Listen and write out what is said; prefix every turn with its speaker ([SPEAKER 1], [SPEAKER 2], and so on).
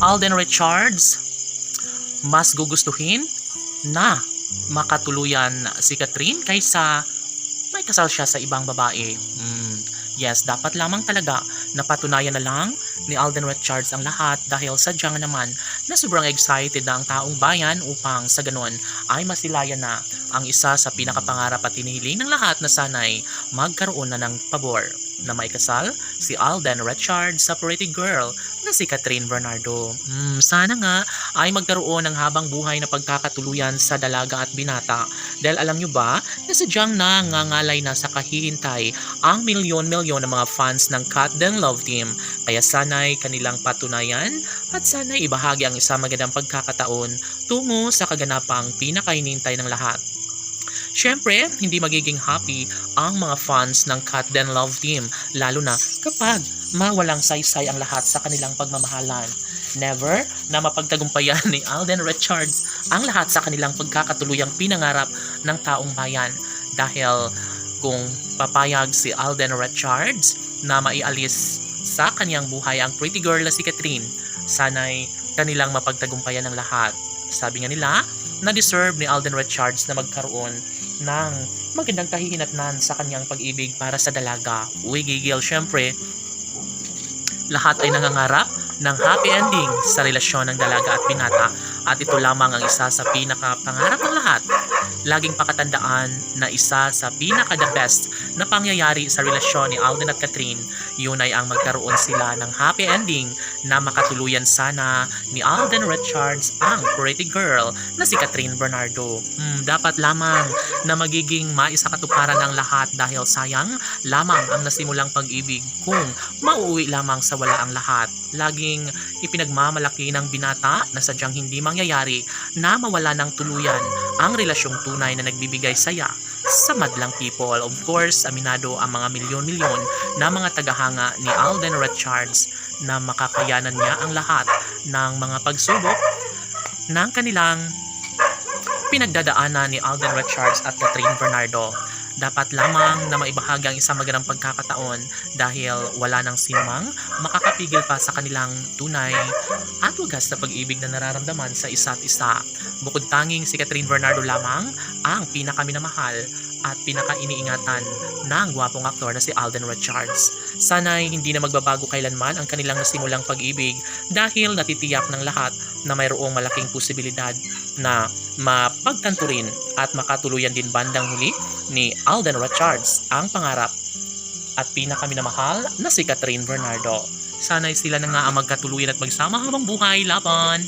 [SPEAKER 1] Alden Richards mas gugustuhin na makatuluyan si Catherine kaysa may kasal siya sa ibang babae. Yes, dapat lamang talaga napatunayan na lang ni Alden Richards ang lahat dahil sadyang naman na sobrang excited na ang taong bayan upang sa ganon ay masilayan na ang isa sa pinakapangarap at hinihiling ng lahat na sana'y magkaroon na ng pabor na maikasal si Alden Richards sa pretty girl na si Catherine Bernardo. Sana nga ay magkaroon ng habang buhay na pagkakatuluyan sa dalaga at binata dahil alam nyo ba na sadyang nangangalay na sa kahihintay ang milyon-milyon ng mga fans ng Kat Den Love Team kaya sana'y kanilang patunayan at sana'y ibahagi ang isang magandang pagkakataon tungo sa kaganapang pinakahinintay ng lahat. Siyempre, hindi magiging happy ang mga fans ng Kat Den Love Team lalo na kapag mawalang saysay ang lahat sa kanilang pagmamahalan. Never na mapagtagumpayan ni Alden Richards ang lahat sa kanilang pagkakatuluyang pinangarap ng taong bayan dahil kung papayag si Alden Richards na maialis sa kanyang buhay ang pretty girl na si Catherine, sana'y kanilang mapagtagumpayan ng lahat. Sabi nga nila na deserve ni Alden Richards na magkaroon ng magandang kahihinatnan sa kanyang pag-ibig para sa dalaga. Uy, gigil, syempre, lahat ay nangangarap ng happy ending sa relasyon ng dalaga at binata at ito lamang ang isa sa pinakapangarap ng lahat. Laging pakatandaan na isa sa pinaka-the best na pangyayari sa relasyon ni Alden at Catherine, yun ay ang magkaroon sila ng happy ending na makatuluyan sana ni Alden Richards ang pretty girl na si Catherine Bernardo. Dapat lamang na magiging maisakatuparan ng lahat dahil sayang lamang ang nasimulang pag-ibig kung mauuwi lamang sa wala ang lahat. Laging ipinagmamalaki ng binata na sadyang hindi mangyayari na mawala ng tuluyan ang relasyong tunay na nagbibigay saya sa madlang people. Of course, aminado ang mga milyon-milyon na mga tagahanga ni Alden Richards na makakayanan niya ang lahat ng mga pagsubok ng kanilang pinagdadaanan ni Alden Richards at Catherine Bernardo. Dapat lamang na maibahagi ang isang magandang pagkakataon dahil wala nang sinumang makakapigil pa sa kanilang tunay at wagas na pag-ibig na nararamdaman sa isa't isa. Bukod tanging si Catherine Bernardo lamang ang pinakaminamahal at pinaka-iniingatan ng gwapong aktor na si Alden Richards. Sana'y hindi na magbabago kailanman ang kanilang nasimulang pag-ibig dahil natitiyak ng lahat na mayroong malaking posibilidad na mapagtanto rin at makatuluyan din bandang huli ni Alden Richards ang pangarap at pinakaminamahal na si Catherine Bernardo. Sana'y sila na nga ang magkatuluyan at magsama habang buhay. Laban!